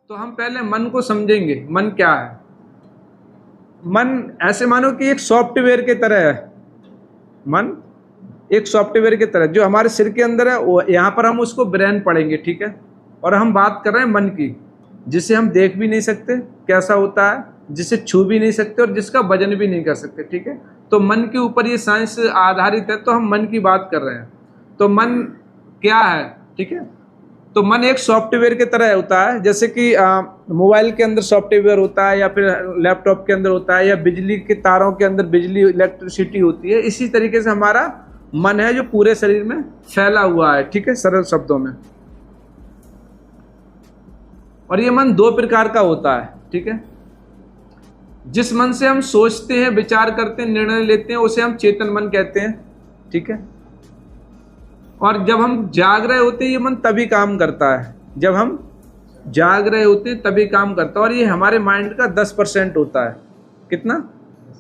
तो हम पहले मन को समझेंगे, मन क्या है। मन ऐसे मानो कि एक सॉफ्टवेयर की तरह है। मन एक सॉफ्टवेयर की तरह जो हमारे सिर के अंदर है, वो यहाँ पर हम उसको ब्रेन पढ़ेंगे, ठीक है। और हम बात कर रहे हैं मन की, जिसे हम देख भी नहीं सकते कैसा होता है, जिसे छू भी नहीं सकते और जिसका वजन भी नहीं कर सकते, ठीक है। तो मन के ऊपर ये साइंस आधारित है, तो हम मन की बात कर रहे हैं। तो मन क्या है, ठीक है। तो मन एक सॉफ्टवेयर की तरह होता है, जैसे कि मोबाइल के अंदर सॉफ्टवेयर होता है, या फिर लैपटॉप के अंदर होता है, या बिजली के तारों के अंदर बिजली इलेक्ट्रिसिटी होती है। इसी तरीके से हमारा मन है जो पूरे शरीर में फैला हुआ है, ठीक है, सरल शब्दों में। और ये मन दो प्रकार का होता है, ठीक है। जिस मन से हम सोचते हैं, विचार करते हैं, निर्णय लेते हैं, उसे हम चेतन मन कहते हैं, ठीक है। और जब हम जाग रहे होते हैं, ये मन तभी काम करता है। जब हम जाग रहे होते हैं तभी काम करता है। और ये हमारे माइंड का 10% होता है। कितना?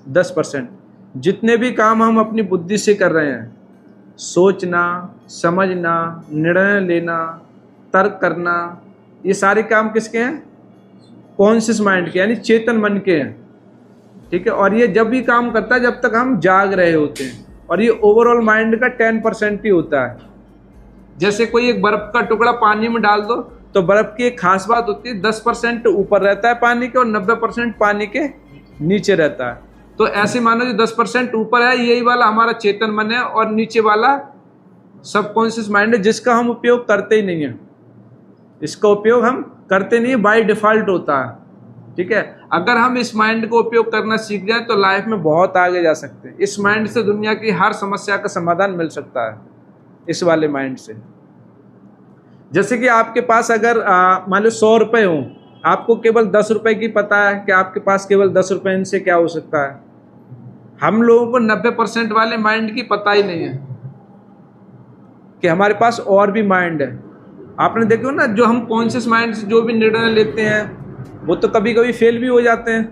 10%। जितने भी काम हम अपनी बुद्धि से कर रहे हैं, सोचना, समझना, निर्णय लेना, तर्क करना, ये सारे काम किसके हैं? कॉन्शियस माइंड के, यानी चेतन मन के हैं, ठीक है। और ये जब भी काम करता है जब तक हम जाग रहे होते हैं। और ये ओवरऑल माइंड का 10% ही होता है। जैसे कोई एक बर्फ का टुकड़ा पानी में डाल दो, तो बर्फ की एक खास बात होती है, 10% ऊपर रहता है पानी के और 90% पानी के नीचे रहता है। तो ऐसे मानो जो 10% ऊपर है, यही वाला हमारा चेतन मन है, और नीचे वाला सबकॉन्शियस माइंड है, जिसका हम उपयोग करते ही नहीं है। इसका उपयोग हम करते नहीं, बाय डिफॉल्ट होता है, ठीक है। अगर हम इस माइंड को उपयोग करना सीख जाए तो लाइफ में बहुत आगे जा सकते हैं। इस माइंड से दुनिया की हर समस्या का समाधान मिल सकता है, इस वाले माइंड से। जैसे कि आपके पास अगर मान लो 100 रुपये हों, आपको केवल 10 रुपये की पता है कि आपके पास केवल 10 रुपये, इनसे क्या हो सकता है। हम लोगों को 90% वाले माइंड की पता ही नहीं है कि हमारे पास और भी माइंड है। आपने देखो ना, जो हम कॉन्शियस माइंड से जो भी निर्णय लेते हैं वो तो कभी कभी फेल भी हो जाते हैं।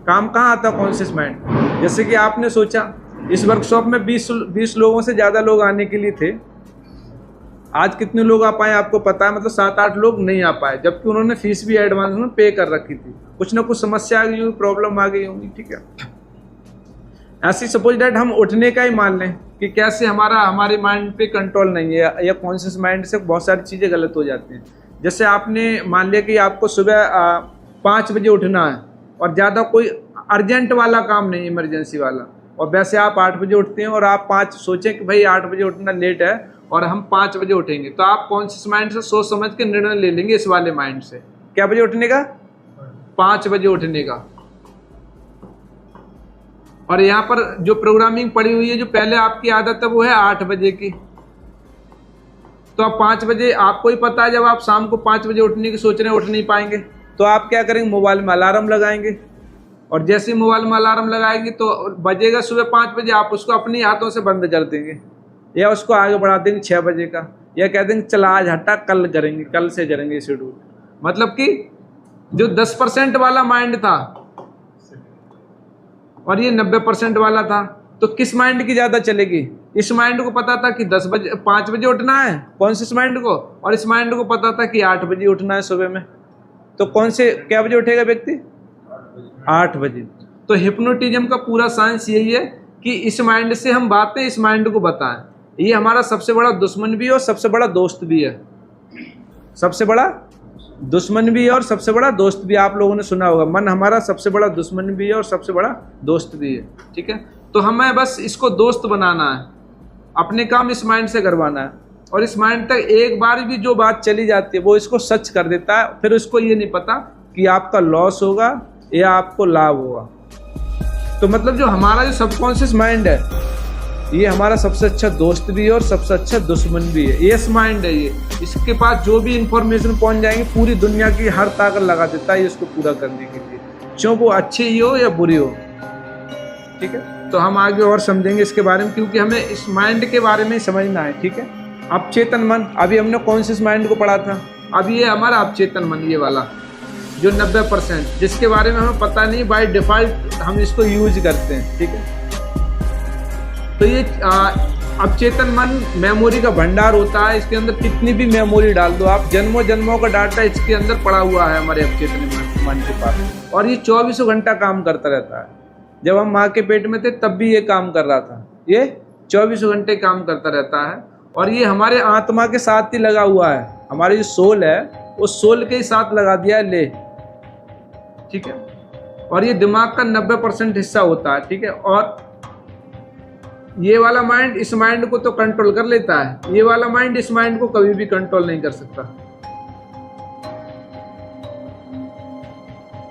काम कहाँ आता है कॉन्शियस माइंड। जैसे कि आपने सोचा इस वर्कशॉप में 20 लोगों से ज़्यादा लोग आने के लिए थे, आज कितने लोग आ पाए आपको पता है? मतलब 7-8 लोग नहीं आ पाए, जबकि उन्होंने फीस भी एडवांस में पे कर रखी थी। कुछ ना कुछ समस्या आ गई होगी, प्रॉब्लम आ गई होगी, ठीक है। ऐसी सपोज डेट हम उठने का ही मान लें कि कैसे हमारे माइंड पे कंट्रोल नहीं है, या कॉन्शियस माइंड से बहुत सारी चीज़ें गलत हो जाती हैं। जैसे आपने मान लिया कि आपको सुबह 5 बजे उठना है, और ज़्यादा कोई अर्जेंट वाला काम नहीं, इमरजेंसी वाला, और वैसे आप 8 बजे उठते हैं, और आप 5 सोचें कि भाई 8 बजे उठना लेट है और हम 5 बजे उठेंगे, तो आप कॉन्शियस माइंड से सोच समझ के निर्णय ले लेंगे इस वाले माइंड से। क्या बजे उठने का? 5 बजे उठने का। और यहाँ पर जो प्रोग्रामिंग पड़ी हुई है, जो पहले आपकी आदत है, वो है 8 बजे की। तो आप 5 बजे, आपको ही पता है जब आप शाम को 5 बजे उठने की सोच रहे हैं, उठ नहीं पाएंगे, तो आप क्या करेंगे? मोबाइल में अलार्म लगाएंगे, और जैसे ही मोबाइल में अलार्म लगाएंगे तो बजेगा सुबह 5 बजे, आप उसको अपने हाथों से बंद कर देंगे, या उसको आगे बढ़ा देंगे 6 बजे का, या कह देंगे चला आज हटा, कल करेंगे, कल से करेंगे शेड्यूल। मतलब कि जो 10% वाला माइंड था और ये 90% वाला था, तो किस माइंड की ज़्यादा चलेगी? इस माइंड को पता था कि 5 बजे उठना है, कॉन्शियस माइंड को, और इस माइंड को पता था कि 8 बजे उठना है सुबह में। तो कौन से क्या बजे उठेगा व्यक्ति? 8 बजे। तो हिप्नोटिज्म का पूरा साइंस यही है कि इस माइंड से हम बातें इस माइंड को बताएं। ये हमारा सबसे बड़ा दुश्मन भी है और सबसे बड़ा दोस्त भी है। सबसे बड़ा दुश्मन भी है और सबसे बड़ा दोस्त भी। आप लोगों ने सुना होगा, मन हमारा सबसे बड़ा दुश्मन भी है और सबसे बड़ा दोस्त भी है, ठीक है। तो हमें बस इसको दोस्त बनाना है, अपने काम इस माइंड से करवाना है, और इस माइंड तक एक बार भी जो बात चली जाती है वो इसको सच कर देता है। फिर उसको ये नहीं पता कि आपका लॉस होगा या आपको लाभ होगा। तो मतलब जो हमारा जो सबकॉन्शियस माइंड है, ये हमारा सबसे अच्छा दोस्त भी है और सबसे अच्छा दुश्मन भी है। यस माइंड है ये, इसके पास जो भी इंफॉर्मेशन पहुंच जाएंगे, पूरी दुनिया की हर ताकत लगा देता है इसको पूरा करने के लिए, चाहे वो अच्छी ही हो या बुरी हो, ठीक है। तो हम आगे और समझेंगे इसके बारे में, क्योंकि हमें इस माइंड के बारे में समझना है, ठीक है। अब चेतन मन, अभी हमने कॉन्शियस माइंड को पढ़ा था, अब ये हमारा अब चेतन मन, ये वाला जो 90%, जिसके बारे में हमें पता नहीं, बाय डिफॉल्ट हम इसको यूज करते हैं, ठीक है। तो ये अब चेतन मन मेमोरी का भंडार होता है, इसके अंदर कितनी भी मेमोरी डाल दो आप, जन्मों जन्मों का डाटा इसके अंदर पड़ा हुआ है हमारे अवचेतन मन के पास, और ये 24 घंटा काम करता रहता है। जब हम माँ के पेट में थे तब भी ये काम कर रहा था, ये 24 घंटे काम करता रहता है, और ये हमारे आत्मा के साथ ही लगा हुआ है। हमारी जो सोल है उस सोल के ही साथ लगा दिया है ले, ठीक है। और ये दिमाग का 90% हिस्सा होता है, ठीक है। और ये वाला माइंड इस माइंड को तो कंट्रोल कर लेता है, ये वाला माइंड इस माइंड को कभी भी कंट्रोल नहीं कर सकता।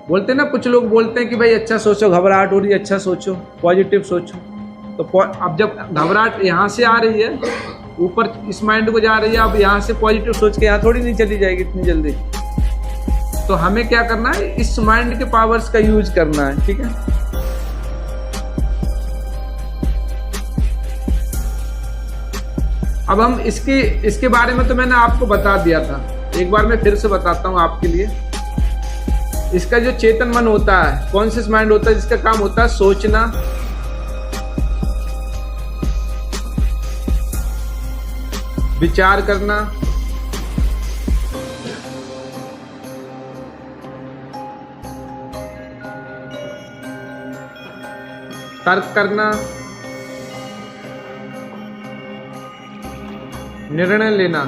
बोलते ना, कुछ लोग बोलते हैं कि भाई अच्छा सोचो, घबराहट हो रही है, अच्छा सोचो, पॉजिटिव सोचो। तो अब जब घबराहट यहाँ से आ रही है, ऊपर इस माइंड को जा रही है, अब यहाँ से पॉजिटिव सोच के यहाँ थोड़ी नहीं चली जाएगी इतनी जल्दी। तो हमें क्या करना है, इस माइंड के पावर्स का यूज करना है, ठीक है। अब हम इसके बारे में तो मैंने आपको बता दिया था, एक बार मैं फिर से बताता हूं आपके लिए। इसका जो चेतन मन होता है, कॉन्शियस माइंड होता है, जिसका काम होता है सोचना, विचार करना, तर्क करना, निर्णय लेना,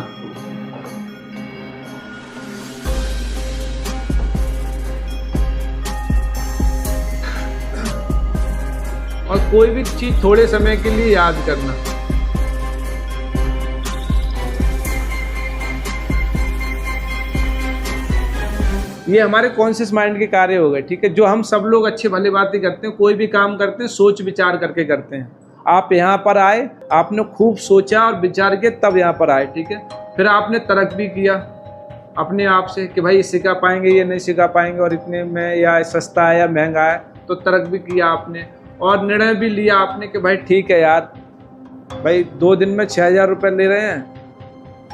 और कोई भी चीज थोड़े समय के लिए याद करना। ये हमारे कॉन्शियस माइंड के कार्य हो गए, ठीक है। जो हम सब लोग अच्छे भले बातें करते हैं, कोई भी काम करते हैं सोच विचार करके करते हैं। आप यहाँ पर आए, आपने खूब सोचा और विचार किया तब यहाँ पर आए, ठीक है। फिर आपने तर्क भी किया अपने आप से कि भाई सिखा पाएंगे, ये नहीं सिखा पाएंगे, और इतने में या सस्ता है या महंगा है, तो तर्क भी किया आपने, और निर्णय भी लिया आपने कि भाई ठीक है यार, भाई 2 दिन में 6000 रुपये ले रहे हैं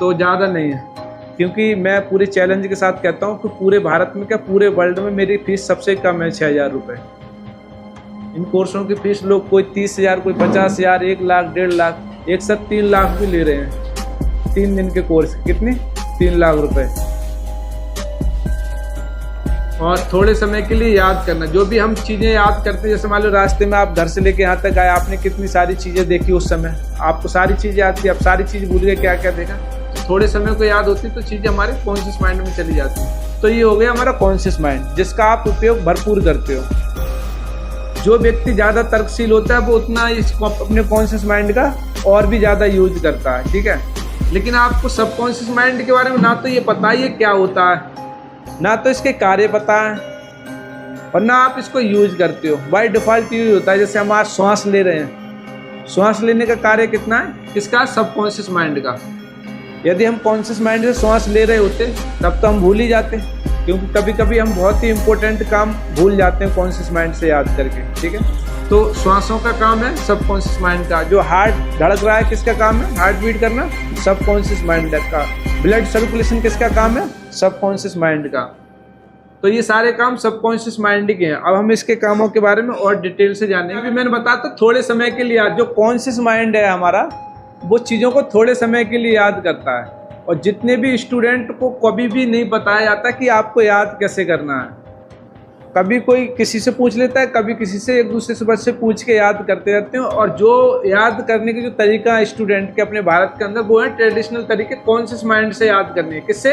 तो ज़्यादा नहीं है। क्योंकि मैं पूरे चैलेंज के साथ कहता हूँ कि पूरे भारत में क्या पूरे वर्ल्ड में मेरी फीस सबसे कम है 6000 रुपये। इन कोर्सों की फीस लोग कोई 30,000, कोई 50,000, 1 लाख, 1.5 लाख, एक साथ 3 लाख भी ले रहे हैं 3 दिन के कोर्स। कितने? 3 लाख रुपए। और थोड़े समय के लिए याद करना, जो भी हम चीज़ें याद करते हैं, जैसे मान लो रास्ते में आप घर से लेके यहाँ तक आए, आपने कितनी सारी चीज़ें देखी उस समय, आपको सारी चीज़ याद थी, अब सारी चीज़ भूल गए क्या क्या देखा। तो थोड़े समय को याद होती तो चीज़ें हमारे कॉन्शियस माइंड में चली जाती हैं। तो ये हो गया हमारा कॉन्शियस माइंड, जिसका आप उपयोग भरपूर करते हो। जो व्यक्ति ज़्यादा तर्कशील होता है वो उतना इसको अपने कॉन्शियस माइंड का और भी ज़्यादा यूज करता है, ठीक है। लेकिन आपको सबकॉन्शियस माइंड के बारे में ना तो ये पता ही क्या होता है, ना तो इसके कार्य पता है, और ना आप इसको यूज करते हो। बाय डिफ़ॉल्ट यूज होता है। जैसे हम आज श्वास ले रहे हैं, श्वास लेने का कार्य कितना है? किसका? सबकॉन्शियस माइंड का। यदि हम कॉन्शियस माइंड से श्वास ले रहे होते तब तो हम भूल ही जाते, क्योंकि कभी कभी हम बहुत ही इंपॉर्टेंट काम भूल जाते हैं कॉन्शियस माइंड से याद करके, ठीक है। तो श्वासों का काम है सबकॉन्शियस माइंड का। जो हार्ट धड़क रहा है किसका काम है? हार्ट बीट करना, सबकॉन्शियस माइंड का। ब्लड सर्कुलेशन किसका काम है? सबकॉन्शियस माइंड का। तो ये सारे काम सबकॉन्शियस माइंड के हैं। अब हम इसके कामों के बारे में और डिटेल से जानेंगे। अभी मैंने बताया था थोड़े समय के लिए जो कॉन्शियस माइंड है हमारा, वो चीज़ों को थोड़े समय के लिए याद करता है। और जितने भी स्टूडेंट को कभी भी नहीं बताया जाता कि आपको याद कैसे करना है। कभी कोई किसी से पूछ लेता है, कभी किसी से, एक दूसरे से बच्चे पूछ के याद करते रहते हैं। और जो याद करने की जो तरीका है स्टूडेंट के अपने भारत के अंदर, वो है ट्रेडिशनल तरीके कॉन्शियस माइंड से याद करने। किससे?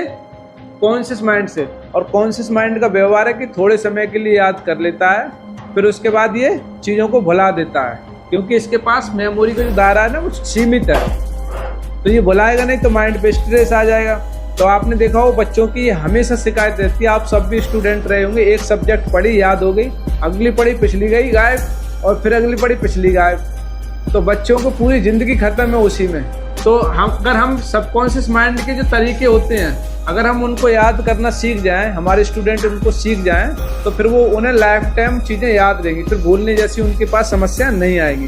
कॉन्शियस माइंड से। और कॉन्शियस माइंड का व्यवहार है कि थोड़े समय के लिए याद कर लेता है, फिर उसके बाद ये चीज़ों को भुला देता है, क्योंकि इसके पास मेमोरी का जो दायरा है ना वो सीमित है। तो ये भुलाएगा नहीं तो माइंड पे स्ट्रेस आ जाएगा। तो आपने देखा हो बच्चों की हमेशा शिकायत रहती है, आप सब भी स्टूडेंट रहे होंगे, एक सब्जेक्ट पढ़ी याद हो गई, अगली पढ़ी पिछली गई गायब, और फिर अगली पढ़ी पिछली गायब। तो बच्चों को पूरी ज़िंदगी खत्म है उसी में। तो अगर हम सबकॉन्शियस माइंड के जो तरीके होते हैं, अगर हम उनको याद करना सीख जाएं, हमारे स्टूडेंट उनको सीख जाएं, तो फिर वो उन्हें लाइफ टाइम चीज़ें याद रहेंगी, फिर भूलने जैसी उनके पास समस्या नहीं आएगी।